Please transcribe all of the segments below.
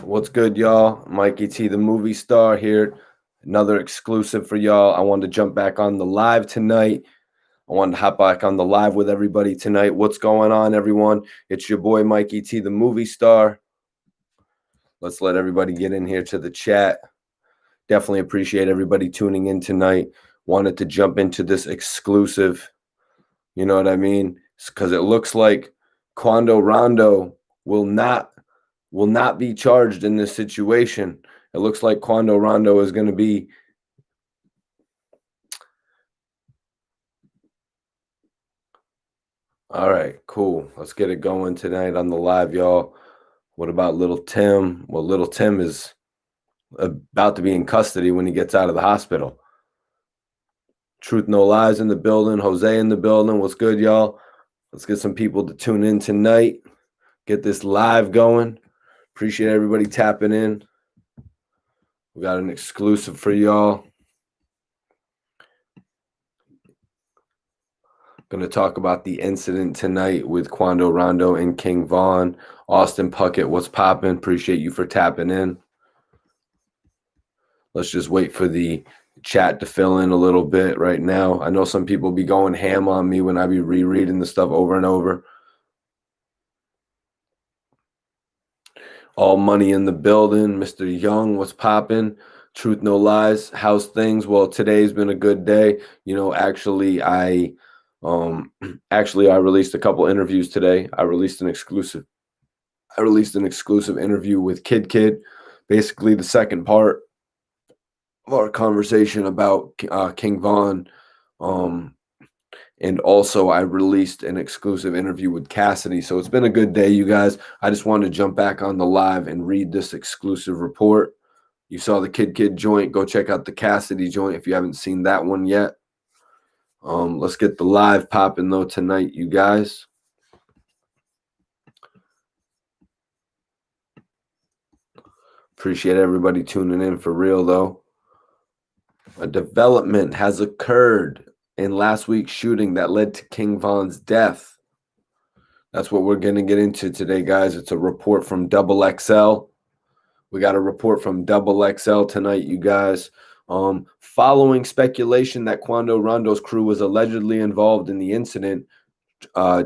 What's good, y'all? Mikey T, the movie star here. Another exclusive for y'all. I wanted to jump back on the live tonight. I wanted to hop back on the live with everybody tonight. What's going on, everyone? It's your boy, Mikey T, the movie star. Let's let everybody get in here to the chat. Definitely appreciate everybody tuning in tonight. Wanted to jump into this exclusive. You know what I mean? Because it looks like Rondo will not be charged in this situation. It looks like Rondo is going to be all right. Cool. Let's get it going tonight on the live, y'all. What about little Tim? Well, little Tim is about to be in custody when he gets out of the hospital. Truth No Lies in the building. Jose in the building. What's good, y'all? Let's get some people to tune in tonight. Get this live going. Appreciate everybody tapping in. We got an exclusive for y'all. Going to talk about the incident tonight with Quando, Rondo, and King Von. Austin Puckett, what's poppin'? Appreciate you for tapping in. Let's just wait for the chat to fill in a little bit right now. I know some people be going ham on me when I be rereading the stuff over and over. All money in the building. Mr. Young, what's poppin'? Truth No Lies. How's things? Well, today's been a good day. You know, actually, I released a couple interviews today. I released an exclusive interview with Kid. Basically, the second part of our conversation about King Von. And also, I released an exclusive interview with Cassidy. So it's been a good day, you guys. I just wanted to jump back on the live and read this exclusive report. You saw the Kid joint. Go check out the Cassidy joint if you haven't seen that one yet. Let's get the live popping, though, tonight, you guys. Appreciate everybody tuning in for real, though. A development has occurred in last week's shooting that led to King Von's death. That's what we're going to get into today, guys. It's a report from Double XL. We got a report from Double XL tonight, you guys. Following speculation that Quando Rondo's crew was allegedly involved in the incident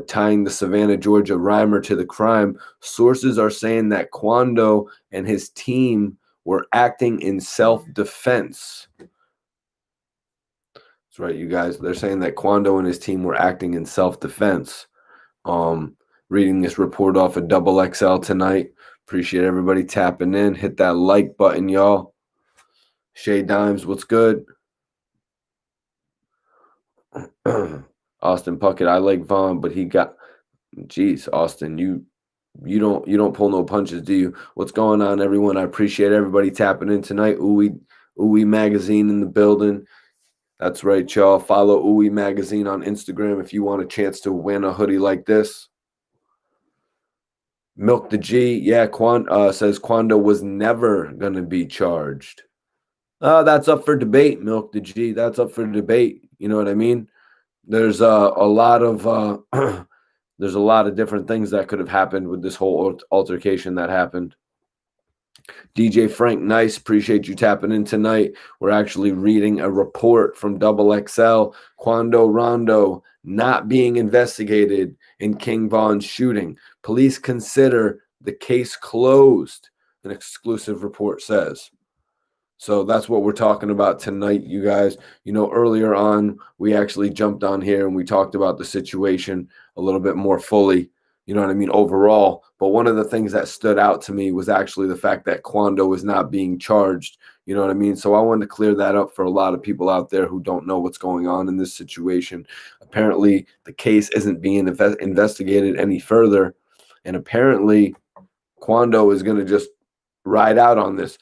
tying the Savannah, Georgia rhymer to the crime, sources are saying that Quando and his team were acting in self-defense. That's right, you guys. They're saying that Quando and his team were acting in self-defense. Reading this report off of Double XL tonight. Appreciate everybody tapping in. Hit that like button, y'all. Shay Dimes, what's good? Austin Puckett, I like Vaughn, but he got. Jeez, Austin, you don't pull no punches, do you? What's going on, everyone? I appreciate everybody tapping in tonight. Ooey Magazine in the building. That's right, y'all. Follow Ooey Magazine on Instagram if you want a chance to win a hoodie like this. Milk the G, yeah, says Quando was never going to be charged. That's up for debate, Milk the G. That's up for debate. You know what I mean? There's a lot of there's a lot of different things that could have happened with this whole altercation that happened. DJ Frank, nice. Appreciate you tapping in tonight. We're actually reading a report from Double XL. Quando Rondo not being investigated in King Von's shooting. Police consider the case closed, an exclusive report says. So that's what we're talking about tonight, you guys. You know, earlier on, we actually jumped on here and we talked about the situation a little bit more fully, you know what I mean, overall. But one of the things that stood out to me was actually the fact that Quando is not being charged, you know what I mean? So I wanted to clear that up for a lot of people out there who don't know what's going on in this situation. Apparently, the case isn't being investigated any further. And apparently, Quando is going to just ride out on this.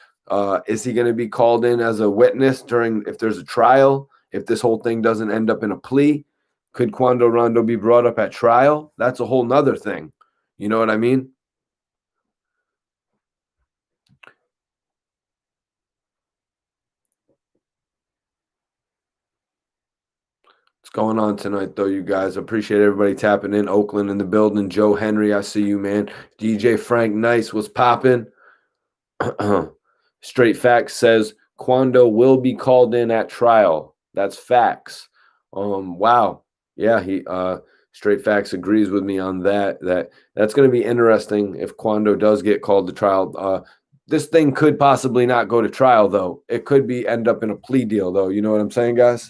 Is he going to be called in as a witness if there's a trial? If this whole thing doesn't end up in a plea, could Quando Rondo be brought up at trial? That's a whole nother thing. You know what I mean? going on tonight, though, you guys? Appreciate everybody tapping in. Oakland in the building. Joe Henry, I see you, man. DJ Frank Nice was popping. Straight Facts says Quando will be called in at trial. That's facts. Wow. Yeah, he Straight Facts agrees with me on that. That's going to be interesting if Quando does get called to trial. This thing could possibly not go to trial, though. It could be end up in a plea deal, though. You know what I'm saying, guys?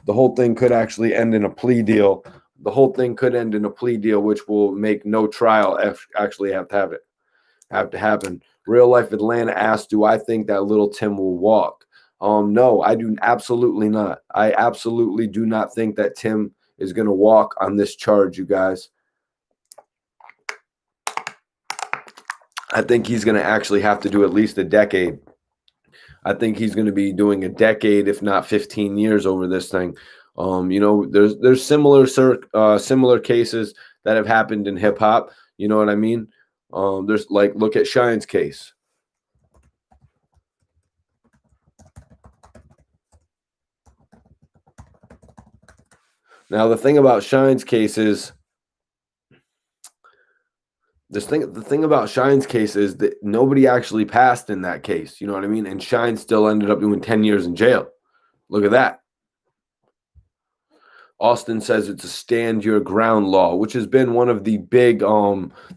The whole thing could actually end in a plea deal. The whole thing could end in a plea deal, which will make no trial actually have to happen. Real Life Atlanta asked, do I think that little Tim will walk? No, I do absolutely not. I absolutely do not think that Tim is going to walk on this charge, you guys. I think he's going to actually have to do at least a decade. I think he's going to be doing a decade, if not 15 years, over this thing. There's similar cases that have happened in hip hop. You know what I mean? There's look at Shine's case. Now the thing about Shine's case is the thing about Shine's case is that nobody actually passed in that case. You know what I mean? And Shine still ended up doing 10 years in jail. Look at that. Austin says it's a stand your ground law, which has been one of the big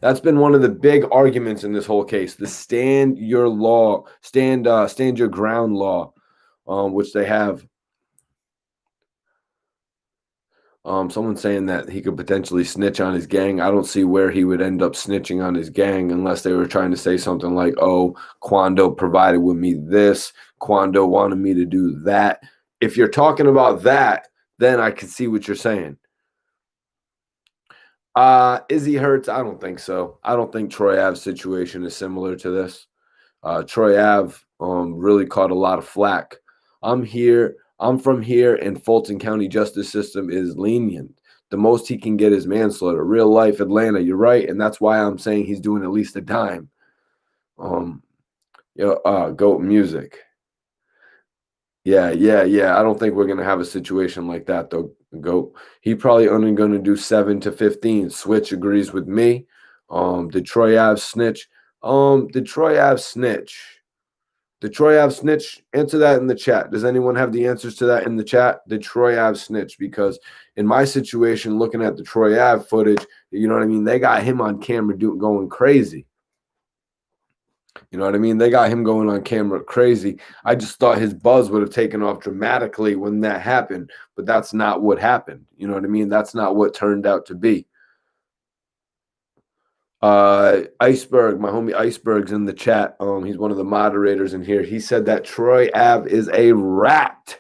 that's been one of the big arguments in this whole case. The stand your ground law, which they have. Someone's saying that he could potentially snitch on his gang. I don't see where he would end up snitching on his gang unless they were trying to say something like, oh, Quando provided with me this, Quando wanted me to do that. If you're talking about that, then I can see what you're saying. Izzy Hurts, I don't think so. I don't think Troy Ave's situation is similar to this. Troy Ave really caught a lot of flack. I'm from here, and Fulton County justice system is lenient. The most he can get is manslaughter. Real Life Atlanta, you're right, and that's why I'm saying he's doing at least a dime. Goat Music. Yeah. I don't think we're gonna have a situation like that though. Goat. He probably only gonna do 7 to 15. Switch agrees with me. Did Troy Ave snitch? Did Troy Ave snitch? Did Troy Ave snitch? Answer that in the chat. Does anyone have the answers to that in the chat? Did Troy Ave snitch? Because in my situation, looking at the Troy Ave footage, you know what I mean? They got him on camera going crazy. You know what I mean? They got him going on camera crazy. I just thought his buzz would have taken off dramatically when that happened, but that's not what happened. You know what I mean? That's not what turned out to be. Iceberg, my homie Iceberg's in the chat. He's one of the moderators in here. He said that Troy Ave is a rat.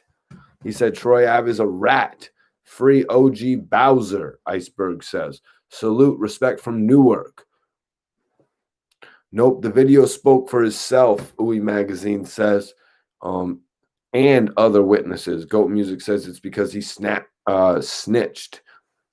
He said Troy Ave is a rat. Free OG Bowser, Iceberg says. Salute, respect from Newark. Nope, the video spoke for itself, Uwe Magazine says, and other witnesses. Goat Music says it's because he snitched.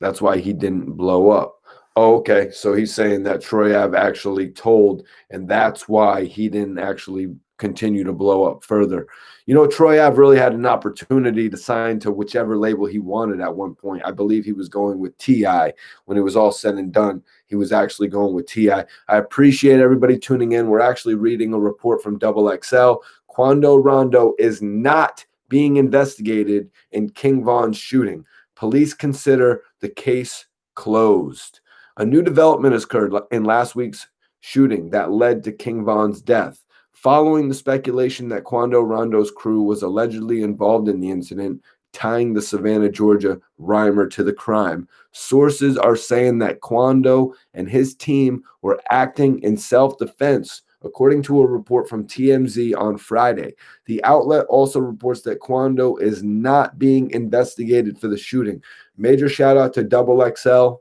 That's why he didn't blow up. Oh, okay, so he's saying that Troy Ave actually told, and that's why he didn't actually continue to blow up further. You know, Troy Ave really had an opportunity to sign to whichever label he wanted at one point. I believe he was going with T.I. When it was all said and done, he was actually going with T.I. I appreciate everybody tuning in. We're actually reading a report from Double XL. Quando Rondo is not being investigated in King Von's shooting. Police consider the case closed. A new development has occurred in last week's shooting that led to King Von's death. Following the speculation that Quando Rondo's crew was allegedly involved in the incident, tying the Savannah, Georgia rhymer to the crime, sources are saying that Quando and his team were acting in self-defense, according to a report from TMZ on Friday. The outlet also reports that Quando is not being investigated for the shooting. Major shout out to Double XL.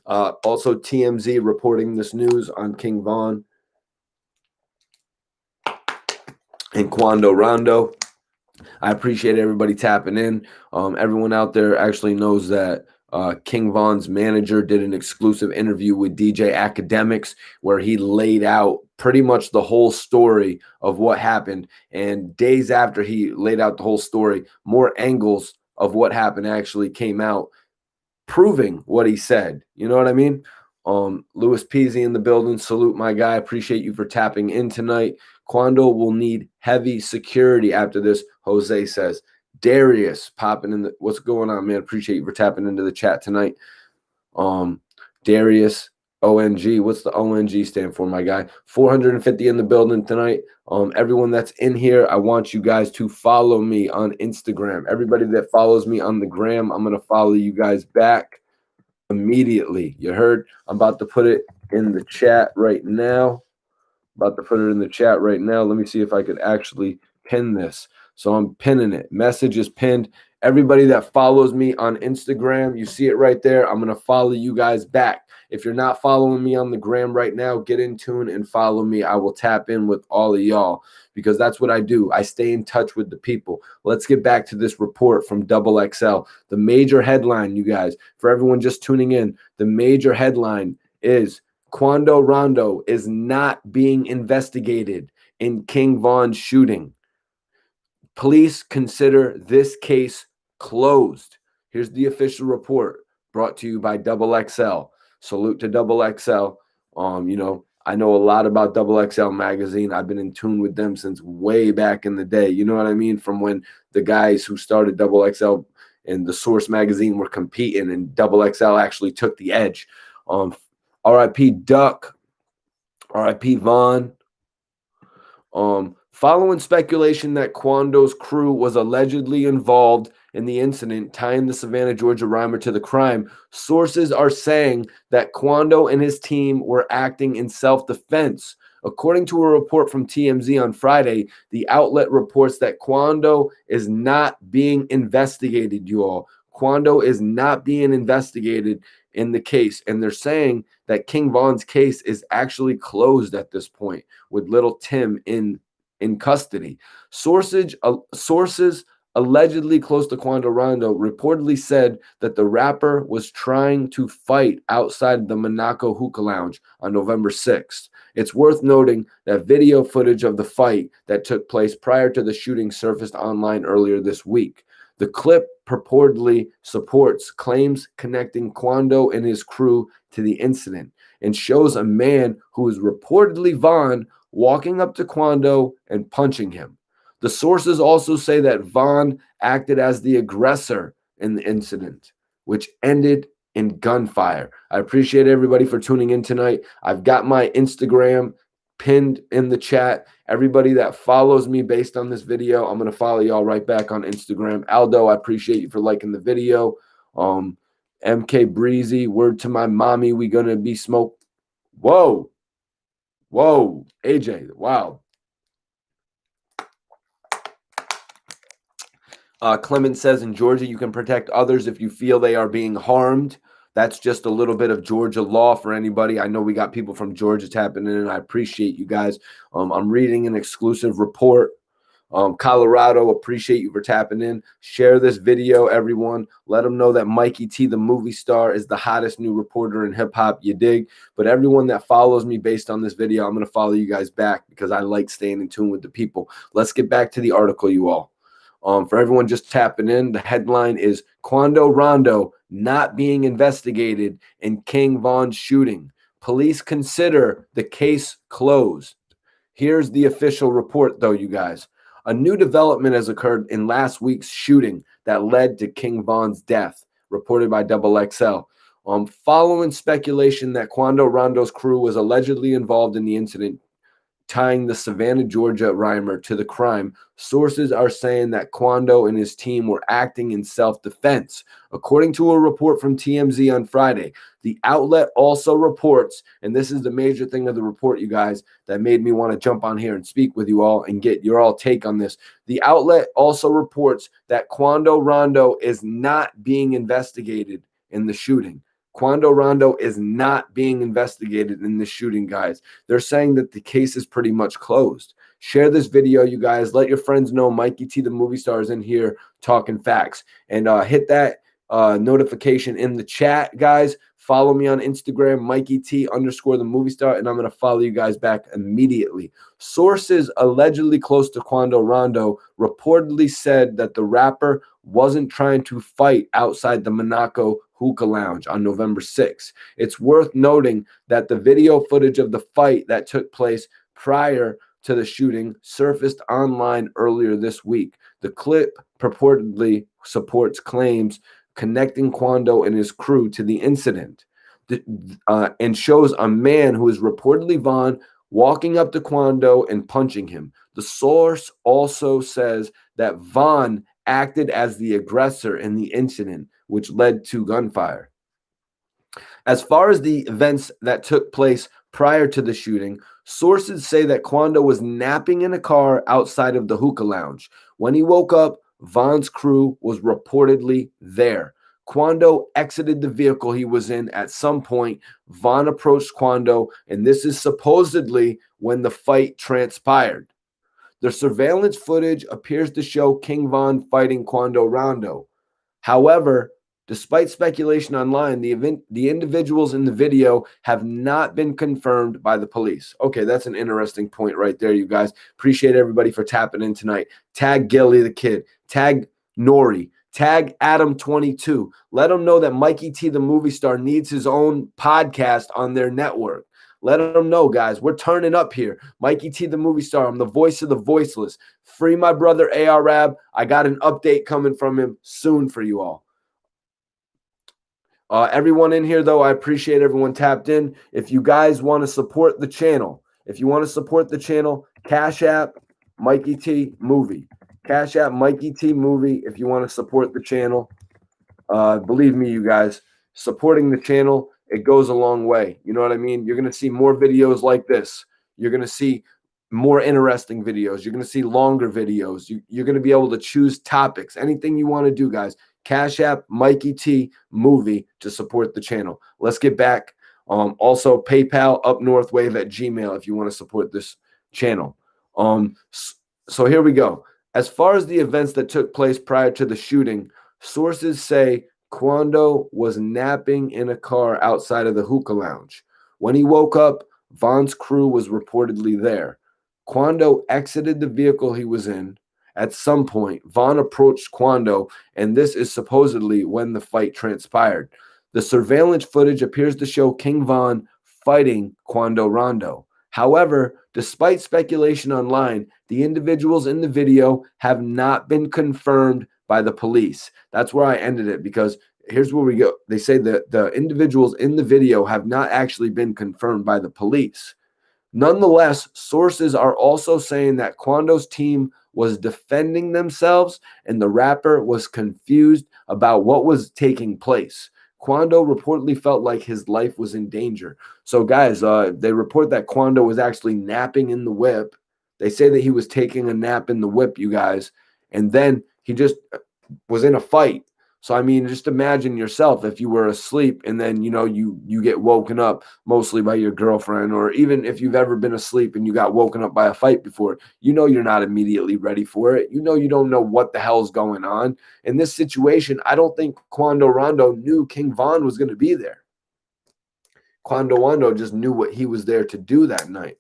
Also, TMZ reporting this news on King Von and Quando Rondo. I appreciate everybody tapping in. Everyone out there actually knows that King Von's manager did an exclusive interview with DJ Academics where he laid out pretty much the whole story of what happened. And days after he laid out the whole story, more angles of what happened actually came out, proving what he said. You know what I mean? Louis Peasy in the building. Salute, my guy. Appreciate you for tapping in tonight. Quando will need heavy security after this, Jose says. Darius popping in the what's going on, man? Appreciate you for tapping into the chat tonight. Darius, ONG. What's the ONG stand for, my guy? 450 in the building tonight. Everyone that's in here, I want you guys to follow me on Instagram. Everybody that follows me on the gram, I'm going to follow you guys back immediately. You heard? I'm about to put it in the chat right now. Let me see if I could actually pin this. So I'm pinning it. Message is pinned. Everybody that follows me on Instagram, you see it right there. I'm going to follow you guys back. If you're not following me on the gram right now, get in tune and follow me. I will tap in with all of y'all because that's what I do. I stay in touch with the people. Let's get back to this report from Double XL. The major headline, you guys, for everyone just tuning in, the major headline is Quando Rondo is not being investigated in King Von's shooting. Police consider this case closed. Here's the official report brought to you by Double XL. Salute to Double XL. I know a lot about Double XL magazine. I've been in tune with them since way back in the day. You know what I mean? From when the guys who started Double XL and the Source magazine were competing, and Double XL actually took the edge. R.I.P. Duck, R.I.P. Vaughn. Following speculation that Quando's crew was allegedly involved in the incident tying the Savannah, Georgia rhymer to the crime, sources are saying that Quando and his team were acting in self-defense. According to a report from TMZ on Friday, the outlet reports that Quando is not being investigated, you all. Quando is not being investigated in the case, and they're saying that King Von's case is actually closed at this point with little Tim in custody. Sources allegedly close to Quando Rondo reportedly said that the rapper was trying to fight outside the Monaco hookah lounge on November 6th. It's worth noting that video footage of the fight that took place prior to the shooting surfaced online earlier this week. The clip purportedly supports claims connecting Quando and his crew to the incident and shows a man who is reportedly Vaughn walking up to Quando and punching him. The sources also say that Vaughn acted as the aggressor in the incident, which ended in gunfire. I appreciate everybody for tuning in tonight. I've got my Instagram pinned in the chat. Everybody that follows me based on this video, I'm going to follow y'all right back on Instagram. Aldo, I appreciate you for liking the video. MK Breezy, word to my mommy, we going to be smoked. Whoa. AJ, wow. Clement says in Georgia, you can protect others if you feel they are being harmed. That's just a little bit of Georgia law for anybody. I know we got people from Georgia tapping in, and I appreciate you guys. I'm reading an exclusive report. Colorado, appreciate you for tapping in. Share this video, everyone. Let them know that Mikey T, the movie star, is the hottest new reporter in hip-hop. You dig? But everyone that follows me based on this video, I'm going to follow you guys back because I like staying in tune with the people. Let's get back to the article, you all. For everyone just tapping in, the headline is Quando Rondo not being investigated in King Von's shooting. Police consider the case closed. Here's the official report, though, you guys. A new development has occurred in last week's shooting that led to King Von's death, reported by Double XL. Following speculation that Quando Rondo's crew was allegedly involved in the incident tying the Savannah, Georgia rhymer to the crime, sources are saying that Quando and his team were acting in self-defense. According to a report from TMZ on Friday, the outlet also reports, and this is the major thing of the report, you guys, that made me want to jump on here and speak with you all and get your all take on this. The outlet also reports that Quando Rondo is not being investigated in the shooting. Quando Rondo is not being investigated in this shooting, guys. They're saying that the case is pretty much closed. Share this video, you guys. Let your friends know Mikey T, the movie star, is in here talking facts. And hit that notification in the chat, guys. Follow me on Instagram, Mikey T _ the movie star, and I'm going to follow you guys back immediately. Sources allegedly close to Quando Rondo reportedly said that the rapper wasn't trying to fight outside the Monaco hookah lounge on November 6th. It's worth noting that the video footage of the fight that took place prior to the shooting surfaced online earlier this week. The clip purportedly supports claims connecting Quando and his crew to the incident, and shows a man who is reportedly Vaughn walking up to Quando and punching him. The source also says that Vaughn acted as the aggressor in the incident, which led to gunfire. As far as the events that took place prior to the shooting, sources say that Quando was napping in a car outside of the hookah lounge. When he woke up, Vaughn's crew was reportedly there. Quando exited the vehicle he was in at some point. Vaughn approached Quando, and this is supposedly when the fight transpired. The surveillance footage appears to show King Von fighting Quando Rondo. However, despite speculation online, the individuals in the video have not been confirmed by the police. Okay, that's an interesting point right there, you guys. Appreciate everybody for tapping in tonight. Tag Gilly the Kid. Tag Nori. Tag Adam22. Let them know that Mikey T, the movie star, needs his own podcast on their network. Let them know, guys. We're turning up here. Mikey T, the movie star. I'm the voice of the voiceless. Free my brother Arab. I got an update coming from him soon for you all. Everyone in here, though, I appreciate everyone tapped in. If you guys want to support the channel, Cash App, Mikey T Movie. Cash App, Mikey T Movie, if you want to support the channel. Believe me, you guys, supporting the channel, it goes a long way. You know what I mean? You're going to see more videos like this. You're going to see more interesting videos. You're going to see longer videos. You're going to be able to choose topics, anything you want to do, guys. Cash App, Mikey T Movie to support the channel. Let's get back. Also, PayPal, upnorthwave at Gmail if you want to support this channel. So here we go. As far as the events that took place prior to the shooting, sources say Quando was napping in a car outside of the hookah lounge. When he woke up, Vaughn's crew was reportedly there. Quando exited the vehicle he was in. At some point, Vaughn approached Quando, and this is supposedly when the fight transpired. The surveillance footage appears to show King Von fighting Quando Rondo. However, despite speculation online, the individuals in the video have not been confirmed by the police. That's where I ended it, because here's where we go. They say that the individuals in the video have not actually been confirmed by the police. Nonetheless, sources are also saying that Quando's team was defending themselves and the rapper was confused about what was taking place. Quando reportedly felt like his life was in danger. So, guys, they report that Quando was actually napping in the whip. They say that he was taking a nap in the whip, you guys, and then he just was in a fight. So, I mean, just imagine yourself if you were asleep and then, you get woken up mostly by your girlfriend, or even if you've ever been asleep and you got woken up by a fight before, you're not immediately ready for it. You don't know what the hell's going on. In this situation, I don't think Quando Rondo knew King Von was going to be there. Quando Rondo just knew what he was there to do that night.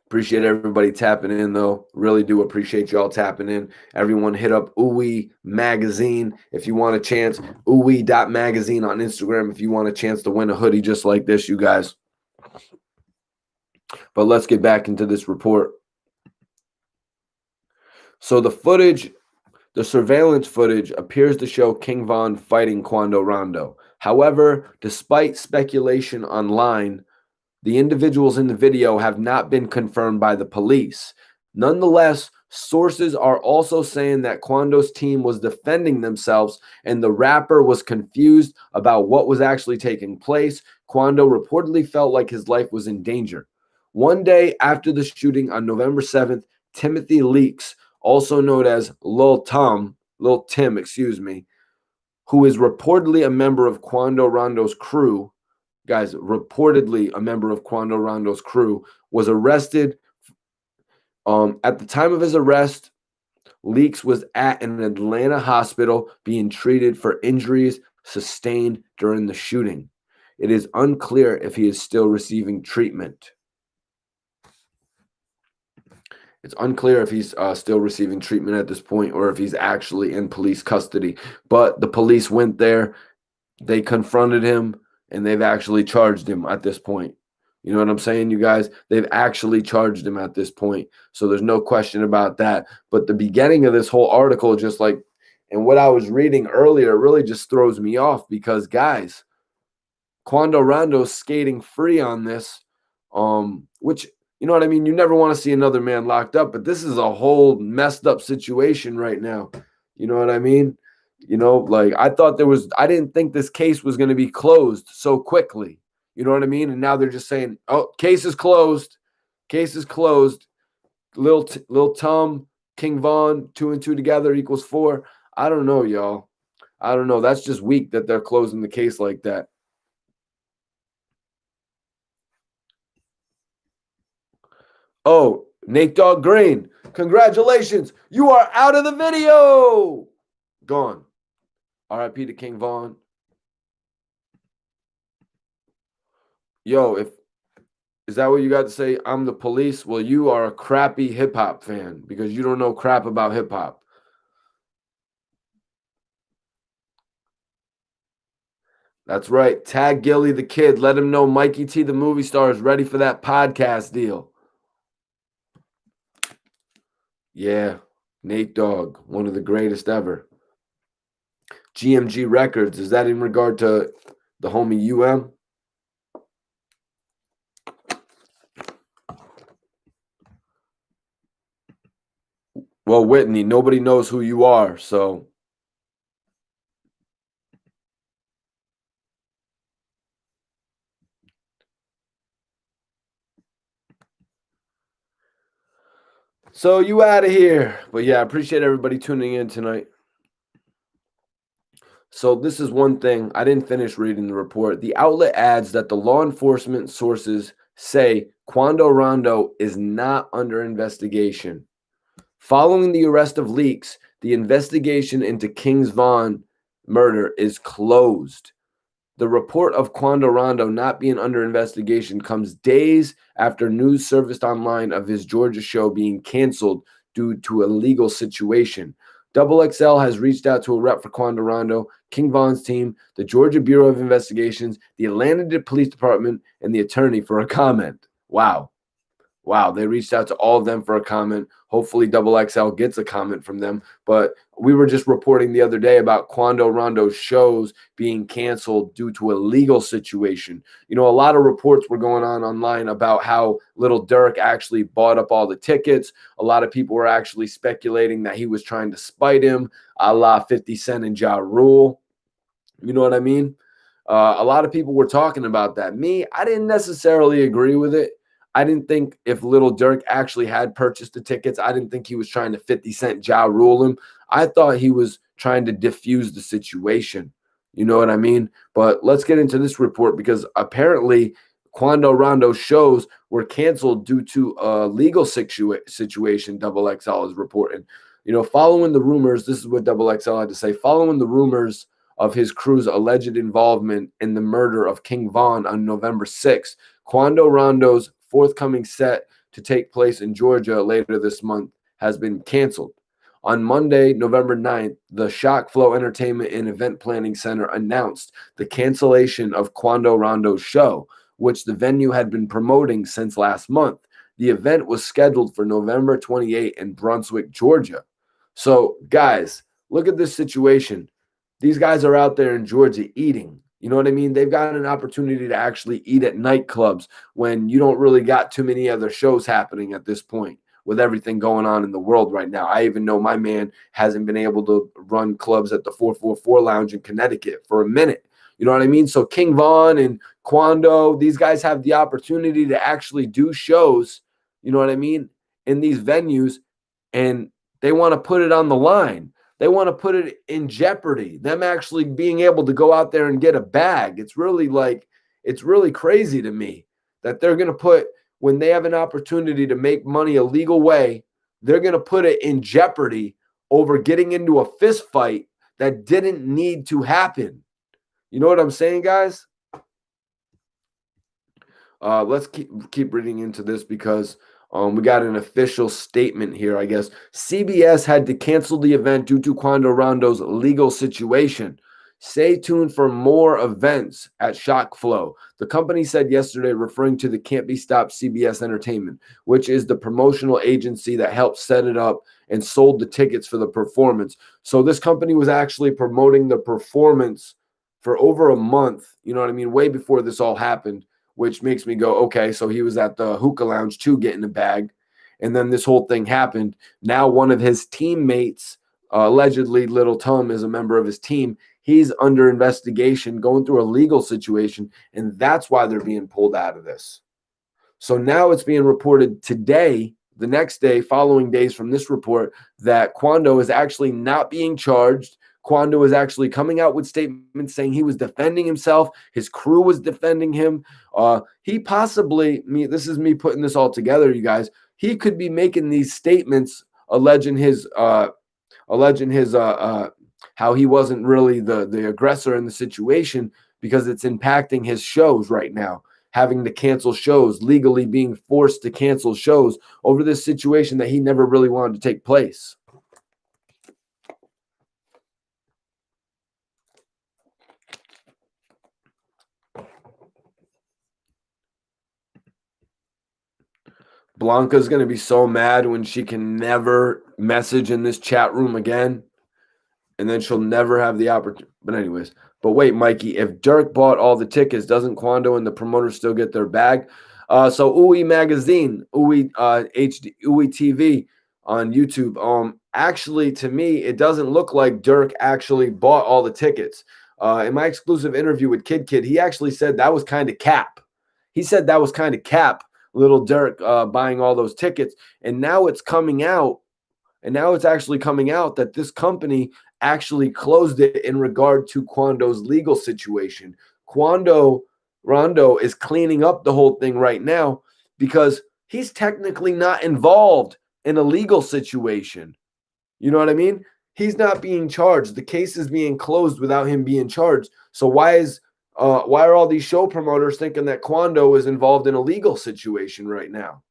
Appreciate everybody tapping in, though. Really do appreciate y'all tapping in. Everyone hit up Ooey Magazine if you want a chance. Ooey.magazine on Instagram if you want a chance to win a hoodie just like this, you guys. But let's get back into this report. So the surveillance footage appears to show King Von fighting Quando Rondo. However, despite speculation online, the individuals in the video have not been confirmed by the police. Nonetheless, sources are also saying that Quando's team was defending themselves and the rapper was confused about what was actually taking place. Quando reportedly felt like his life was in danger. One day after the shooting on November 7th, Timothy Leaks, also known as Lil Tim, who is reportedly a member of Quando Rondo's crew, guys, reportedly a member of Quando Rondo's crew, was arrested. At the time of his arrest, Leaks was at an Atlanta hospital being treated for injuries sustained during the shooting. It is unclear if he is still receiving treatment. It's unclear if he's still receiving treatment at this point or if he's actually in police custody. But the police went there, they confronted him, and they've actually charged him at this point. You know what I'm saying, you guys? They've actually charged him at this point. So there's no question about that. But the beginning of this whole article, just like, and what I was reading earlier, really just throws me off because, guys, Quando Rondo's skating free on this, which, you know what I mean? You never want to see another man locked up, but this is a whole messed up situation right now. You know what I mean? You know, like I didn't think this case was going to be closed so quickly. You know what I mean? And now they're just saying, oh, case is closed. Case is closed. Lil Tum, King Von, 2 and 2 together equals 4. I don't know, y'all. I don't know. That's just weak that they're closing the case like that. Oh, Nate Dogg Green, congratulations. You are out of the video. Gone. RIP to King Von. Yo, if is that what you got to say? I'm the police. Well, you are a crappy hip hop fan because you don't know crap about hip hop. That's right. Tag Gilly the Kid. Let him know Mikey T, the movie star, is ready for that podcast deal. Yeah, Nate Dogg, one of the greatest ever. GMG Records. Is that in regard to the homie UM? Well, Whitney, nobody knows who you are, so. So you out of here. But yeah, I appreciate everybody tuning in tonight. So this is one thing. I didn't finish reading the report. The outlet adds that the law enforcement sources say Quando Rondo is not under investigation. Following the arrest of Leaks, the investigation into King's Vaughn murder is closed. The report of Quando Rondo not being under investigation comes days after news surfaced online of his Georgia show being canceled due to a legal situation. Double XL has reached out to a rep for Quando Rondo, King Von's team, the Georgia Bureau of Investigations, the Atlanta Police Department, and the attorney for a comment. Wow. Wow, they reached out to all of them for a comment. Hopefully, Double XL gets a comment from them. But we were just reporting the other day about Quando Rondo's shows being canceled due to a legal situation. You know, a lot of reports were going on online about how Little Durk actually bought up all the tickets. A lot of people were actually speculating that he was trying to spite him, a la 50 Cent and Ja Rule. You know what I mean? A lot of people were talking about that. Me, I didn't necessarily agree with it. I didn't think if Little Durk actually had purchased the tickets, I didn't think he was trying to 50 Cent Ja Rule him. I thought he was trying to diffuse the situation. You know what I mean? But let's get into this report because apparently Quando Rondo shows were canceled due to a legal situation, Double XL is reporting. You know, following the rumors, this is what Double XL had to say. Following the rumors of his crew's alleged involvement in the murder of King Von on November 6th, Quando Rondo's forthcoming set to take place in Georgia later this month has been canceled. On Monday, November 9th, the Shock Flow Entertainment and Event Planning Center announced the cancellation of Quando Rondo's show, which the venue had been promoting since last month. The event was scheduled for November 28th in Brunswick, Georgia. So, guys, look at this situation. These guys are out there in Georgia eating. You know what I mean? They've got an opportunity to actually eat at nightclubs when you don't really got too many other shows happening at this point with everything going on in the world right now. I even know my man hasn't been able to run clubs at the 444 Lounge in Connecticut for a minute. You know what I mean? So King Von and Quando, these guys have the opportunity to actually do shows, you know what I mean, in these venues, and they want to put it on the line. They want to put it in jeopardy, them actually being able to go out there and get a bag. It's really crazy to me that they're going to put, when they have an opportunity to make money a legal way, they're going to put it in jeopardy over getting into a fist fight that didn't need to happen. You know what I'm saying, guys? Let's keep reading into this because We got an official statement here, I guess. CBS had to cancel the event due to Quando Rondo's legal situation. Stay tuned for more events at Shock Flow. The company said yesterday, referring to the Can't Be Stopped CBS Entertainment, which is the promotional agency that helped set it up and sold the tickets for the performance. So this company was actually promoting the performance for over a month, you know what I mean, way before this all happened, which makes me go, okay, so he was at the hookah lounge too, getting a bag. And then this whole thing happened. Now one of his teammates, allegedly Little Tom is a member of his team. He's under investigation, going through a legal situation, and that's why they're being pulled out of this. So now it's being reported today, the next day, following days from this report, that Quando is actually not being charged. Quando is actually coming out with statements saying he was defending himself. His crew was defending him. He possibly, this is me putting this all together, you guys. He could be making these statements alleging his how he wasn't really the aggressor in the situation because it's impacting his shows right now, having to cancel shows, legally being forced to cancel shows over this situation that he never really wanted to take place. Blanca's going to be so mad when she can never message in this chat room again, and then she'll never have the opportunity. But anyways, wait, Mikey, if Dirk bought all the tickets, doesn't Quando and the promoter still get their bag? So UI Magazine, UI HD, UI TV on YouTube. Actually, to me, it doesn't look like Dirk actually bought all the tickets. In my exclusive interview with Kid, he actually said that was kind of cap. He said that was kind of cap, little Dirk buying all those tickets. And now it's coming out, and now it's actually coming out that this company actually closed it in regard to Quando's legal situation. Rondo is cleaning up the whole thing right now because he's technically not involved in a legal situation. You know what I mean? He's not being charged. The case is being closed without him being charged. So why are all these show promoters thinking that Quando is involved in a legal situation right now?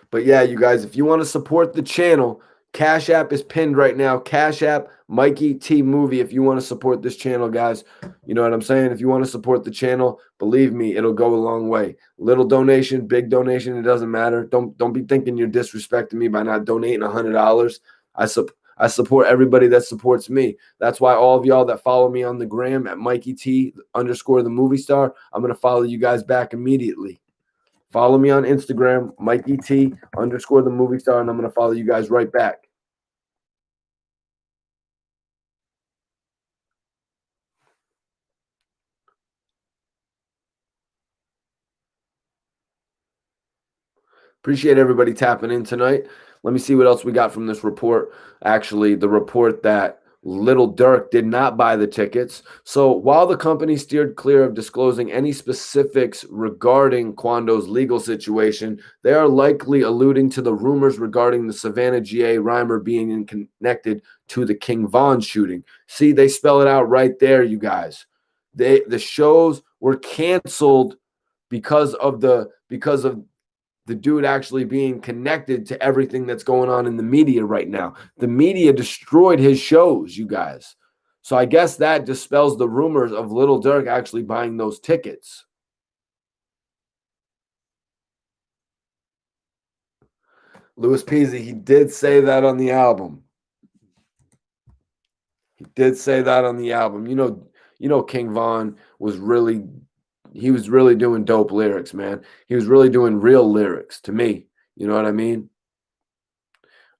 But yeah, you guys, if you want to support the channel, Cash App is pinned right now. Cash App, Mikey T Movie. If you want to support this channel, guys, you know what I'm saying? If you want to support the channel, believe me, it'll go a long way. Little donation, big donation, it doesn't matter. Don't be thinking you're disrespecting me by not donating $100. I support everybody that supports me. That's why all of y'all that follow me on the gram at Mikey T _ the movie star, I'm gonna follow you guys back immediately. Follow me on Instagram, Mikey T _ the movie star, and I'm going to follow you guys right back. Appreciate everybody tapping in tonight. Let me see what else we got from this report. Actually, the report that Little Dirk did not buy the tickets. So while the company steered clear of disclosing any specifics regarding Quando's legal situation, they are likely alluding to the rumors regarding the Savannah GA Reimer being connected to the King Von shooting. See, they spell it out right there, you guys. The shows were canceled because of the dude actually being connected to everything that's going on in the media right now. The media destroyed his shows, you guys. So I guess that dispels the rumors of Little Dirk actually buying those tickets. Louis Peasy, he did say that on the album. He did say that on the album. You know, King Von was really doing dope lyrics, man. He was really doing real lyrics to me. You know what I mean?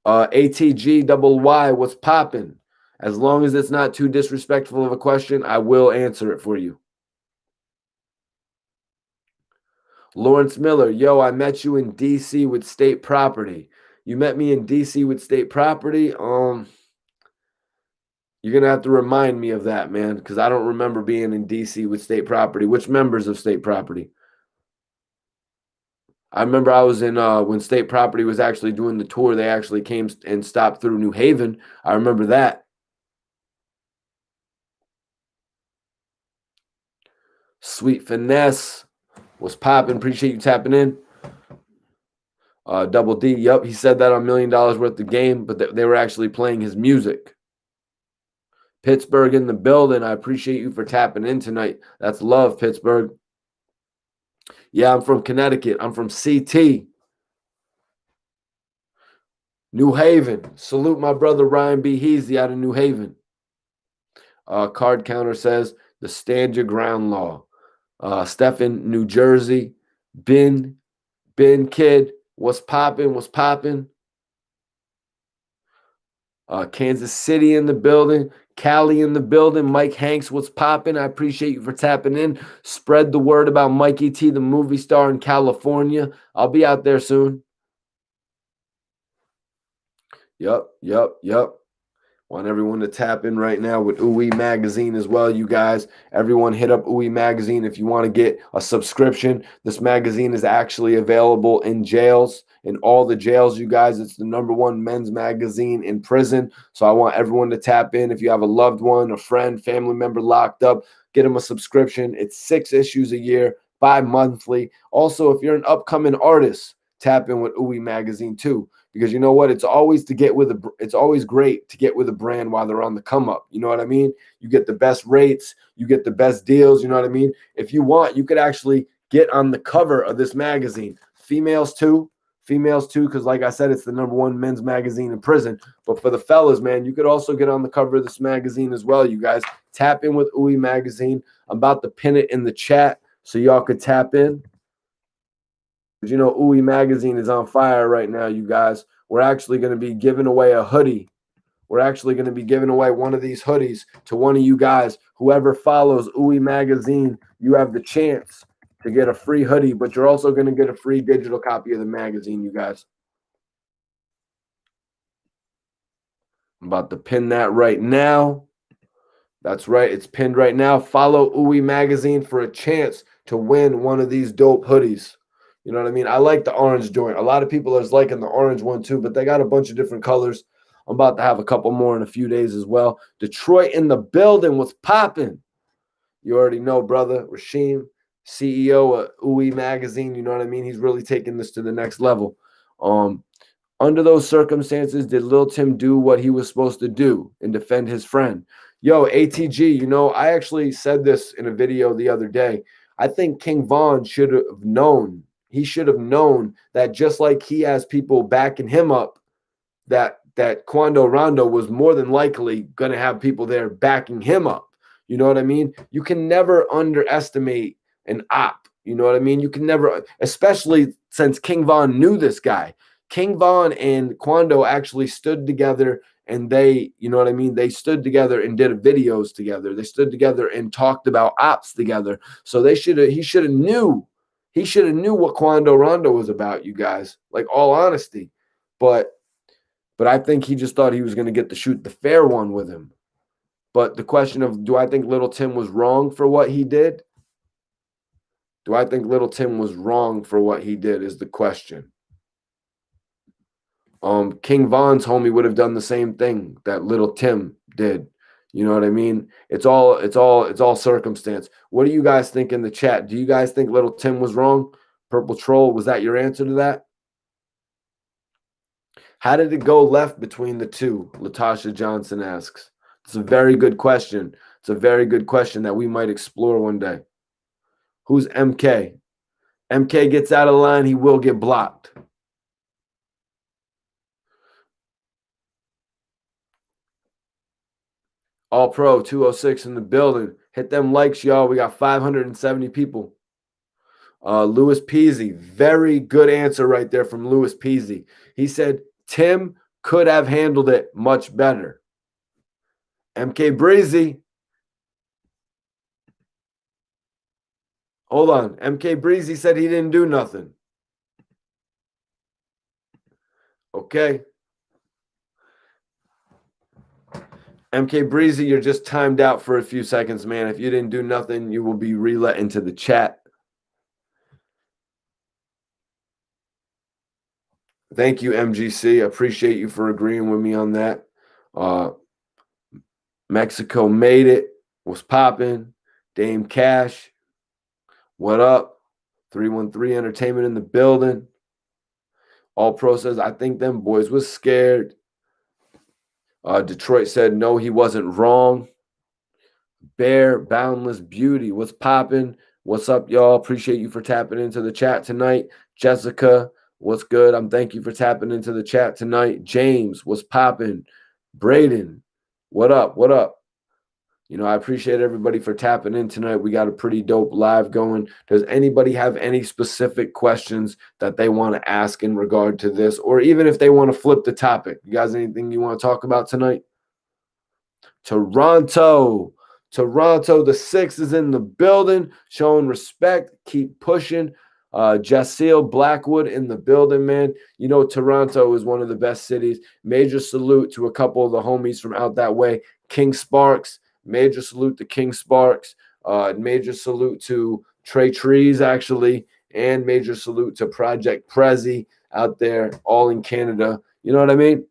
ATG what's popping? As long as it's not too disrespectful of a question, I will answer it for you. Lawrence Miller, yo, I met you in DC with state property. You met me in DC with state property? You're gonna have to remind me of that, man, because I don't remember being in DC with state property. Which members of state property? I remember I was in when State Property was actually doing the tour. They actually came and stopped through New Haven. I remember that. Sweet Finesse. What's popping? Appreciate you tapping in. Double D. Yep, he said that on $1 Million Worth of Game, but they were actually playing his music. Pittsburgh in the building. I appreciate you for tapping in tonight. That's love, Pittsburgh. Yeah, I'm from Connecticut. I'm from CT. New Haven. Salute my brother Ryan B. Heasy out of New Haven. Card counter says the Stand Your Ground law. Stephen, New Jersey. Ben Kid. What's popping? What's popping? Kansas City in the building. Cali in the building. Mike Hanks, what's popping? I appreciate you for tapping in. Spread the word about Mikey T, the movie star in California. I'll be out there soon. Yep. Want everyone to tap in right now with Ooey Magazine as well, you guys. Everyone hit up Ooey Magazine if you want to get a subscription. This magazine is actually available in jails, in all the jails, you guys. It's the #1 men's magazine in prison. So I want everyone to tap in. If you have a loved one, a friend, family member locked up, get them a subscription. It's 6 issues a year, bi-monthly. Also, if you're an upcoming artist, tap in with Ooey Magazine too. Because you know what? It's always great to get with a brand while they're on the come up. You know what I mean? You get the best rates, you get the best deals. You know what I mean? If you want, you could actually get on the cover of this magazine. Females too, because like I said, it's the #1 men's magazine in prison. But for the fellas, man, you could also get on the cover of this magazine as well. You guys tap in with Ooey Magazine. I'm about to pin it in the chat so y'all could tap in. You know, Ooey Magazine is on fire right now, you guys. We're actually going to be giving away a hoodie. We're actually going to be giving away one of these hoodies to one of you guys. Whoever follows Ooey Magazine, you have the chance to get a free hoodie, but you're also going to get a free digital copy of the magazine, you guys. I'm about to pin that right now. That's right. It's pinned right now. Follow Ooey Magazine for a chance to win one of these dope hoodies. You know what I mean? I like the orange joint. A lot of people are liking the orange one too, but they got a bunch of different colors. I'm about to have a couple more in a few days as well. Detroit in the building. What's popping? You already know, brother. Rasheem, CEO of Ooey Magazine. You know what I mean? He's really taking this to the next level. Under those circumstances, did Lil Tim do what he was supposed to do and defend his friend? Yo, ATG, you know, I actually said this in a video the other day. I think King Von should have known. He should have known that just like he has people backing him up, that Quando Rondo was more than likely going to have people there backing him up. You know what I mean? You can never underestimate an op. You know what I mean? You can never, especially since King Von knew this guy. King Von and Quando actually stood together and they, you know what I mean? They stood together and did videos together. They stood together and talked about ops together. So he should have knew what Quando Rondo was about, you guys. Like, all honesty. But I think he just thought he was going to get to shoot the fair one with him. But the question of, do I think Little Tim was wrong for what he did? Do I think Little Tim was wrong for what he did is the question. King Von's homie would have done the same thing that Little Tim did. You know what I mean? It's all circumstance. What do you guys think in the chat? Do you guys think Little Tim was wrong? Purple Troll, was that your answer to that? How did it go left between the two? Latasha Johnson asks. It's a very good question. It's a very good question that we might explore one day. Who's MK? MK gets out of line, he will get blocked. All Pro 206 in the building. Hit them likes, y'all. We got 570 people. Louis Peasy, very good answer right there from Louis Peasy. He said Tim could have handled it much better. MK Breezy. Hold on. MK Breezy said he didn't do nothing. Okay. MK Breezy, you're just timed out for a few seconds, man. If you didn't do nothing, you will be relet into the chat. Thank you, MGC. Appreciate you for agreeing with me on that. Mexico made it. Was popping. Dame Cash. What up? 313 Entertainment in the building. All Pro says, I think them boys was scared. Detroit said, no, he wasn't wrong. Bear, Boundless Beauty, what's popping? What's up, y'all? Appreciate you for tapping into the chat tonight. Jessica, what's good? Thank you for tapping into the chat tonight. James, what's popping? Braden, what up? What up? I appreciate everybody for tapping in tonight. We got a pretty dope live going. Does anybody have any specific questions that they want to ask in regard to this? Or even if they want to flip the topic? You guys, anything you want to talk about tonight? Toronto, the Six is in the building, showing respect. Keep pushing. Jasil Blackwood in the building, man. Toronto is one of the best cities. Major salute to a couple of the homies from out that way. King Sparks, major salute to King Sparks. Major salute to Trey Trees, actually, and major salute to Project Prezi out there, all in Canada. You know what I mean?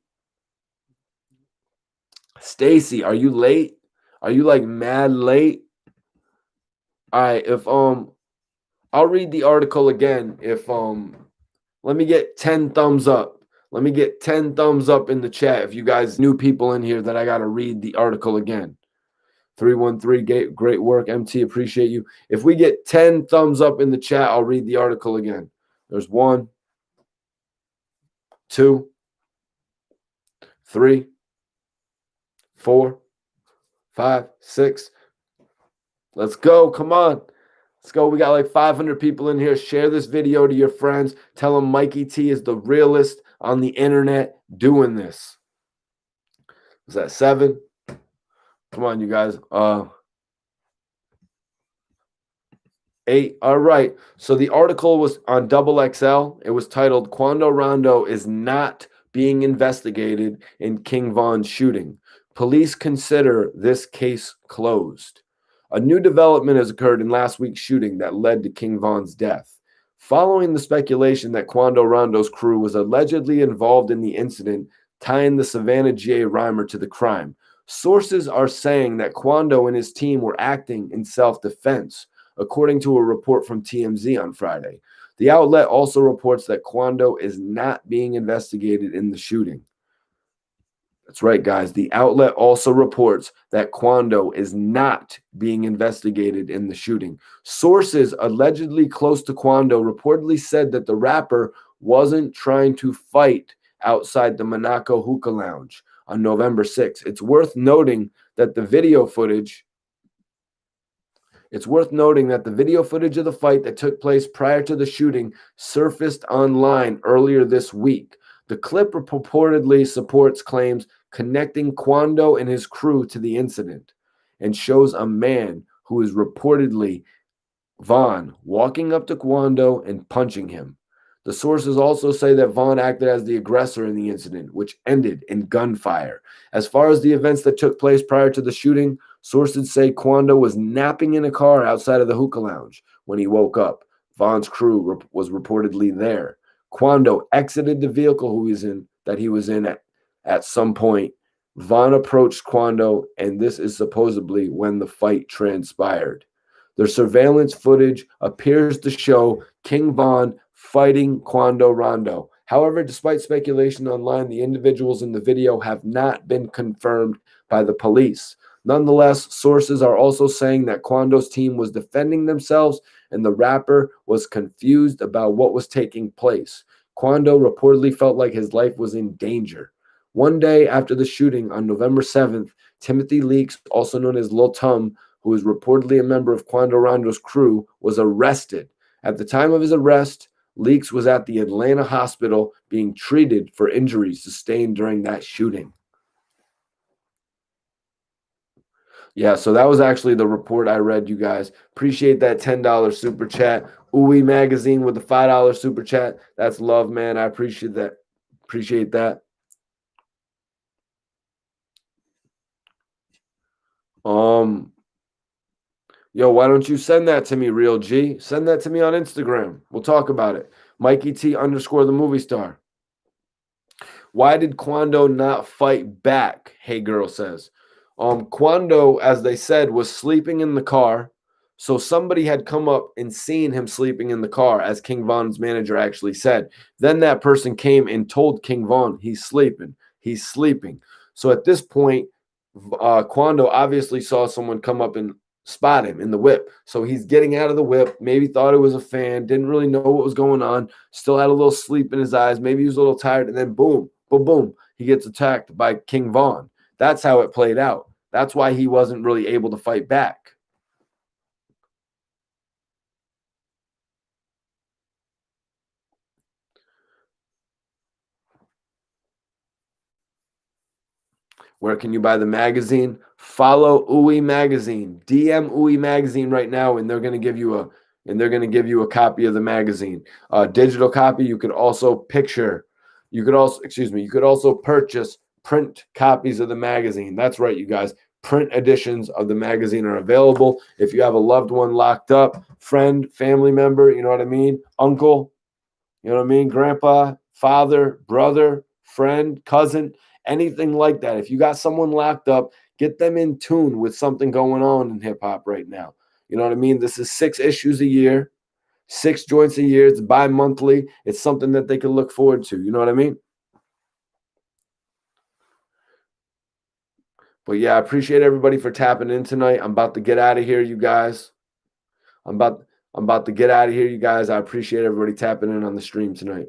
Stacy, are you late? Are you like mad late? All right, if I'll read the article again. If let me get 10 thumbs up. Let me get 10 thumbs up in the chat if you guys new people in here that I got to read the article again. 313 great work, MT, appreciate you. If we get 10 thumbs up in the chat, I'll read the article again. There's 1 2 3 4 5 6. Let's go. Come on. Let's go. We got like 500 people in here. Share this video to your friends. Tell them Mikey T is the realest on the internet doing this. Is that 7? Come on, you guys. 8. All right. So the article was on XXL. It was titled Quando Rondo is not being investigated in King Von's shooting. Police consider this case closed. A new development has occurred in last week's shooting that led to King Von's death. Following the speculation that Quando Rondo's crew was allegedly involved in the incident tying the Savannah GA Rhymer to the crime, sources are saying that Quando and his team were acting in self-defense, according to a report from TMZ on Friday. The outlet also reports that Quando is not being investigated in the shooting. That's right, guys. The outlet also reports that Quando is not being investigated in the shooting. Sources allegedly close to Quando reportedly said that the rapper wasn't trying to fight outside the Monaco Hookah Lounge on November 6th. It's worth noting that the video footage of the fight that took place prior to the shooting surfaced online earlier this week. The clip purportedly supports claims connecting Quando and his crew to the incident and shows a man who is reportedly Von walking up to Quando and punching him. The sources also say that Von acted as the aggressor in the incident, which ended in gunfire. As far as the events that took place prior to the shooting, sources say Quando was napping in a car outside of the hookah lounge when he woke up. Von's crew was reportedly there. Quando exited the vehicle he was in at some point. Von approached Quando, and this is supposedly when the fight transpired. The surveillance footage appears to show King Von fighting Quando Rondo. However, despite speculation online, the individuals in the video have not been confirmed by the police. Nonetheless, sources are also saying that Quando's team was defending themselves and the rapper was confused about what was taking place. Quando reportedly felt like his life was in danger. One day after the shooting on November 7th, Timothy Leaks, also known as Lil Tum, who is reportedly a member of Quando Rondo's crew, was arrested. At the time of his arrest, Leaks was at the Atlanta hospital being treated for injuries sustained during that shooting. Yeah, so that was actually the report I read, you guys. Appreciate that $10 super chat. Ooey Magazine with the $5 super chat. That's love, man. I appreciate that. Appreciate that. Yo, why don't you send that to me, Real G? Send that to me on Instagram. We'll talk about it. Mikey T _ the movie star. Why did Quando not fight back? Hey Girl says. Quando, as they said, was sleeping in the car. So somebody had come up and seen him sleeping in the car, as King Von's manager actually said. Then that person came and told King Von, he's sleeping. He's sleeping. So at this point, Quando obviously saw someone come up and spot him in the whip. So he's getting out of the whip, maybe thought it was a fan, didn't really know what was going on, still had a little sleep in his eyes, maybe he was a little tired, and then boom, boom, boom, he gets attacked by King Von. That's how it played out. That's why he wasn't really able to fight back. Where can you buy the magazine? Follow Uwe Magazine. DM Uwe Magazine right now, and they're going to give you a copy of the magazine. Digital copy. You could also picture. You could also You could also purchase print copies of the magazine. That's right, you guys. Print editions of the magazine are available. If you have a loved one locked up, friend, family member, you know what I mean, uncle, you know what I mean? Grandpa, father, brother, friend, cousin, anything like that. If you got someone locked up, get them in tune with something going on in hip hop right now. You know what I mean? This is 6 issues a year, 6 joints a year. It's bi monthly. It's something that they can look forward to. You know what I mean? But yeah, I appreciate everybody for tapping in tonight. I'm about to get out of here, you guys. I'm about I'm about to get out of here, you guys. I appreciate everybody tapping in on the stream tonight.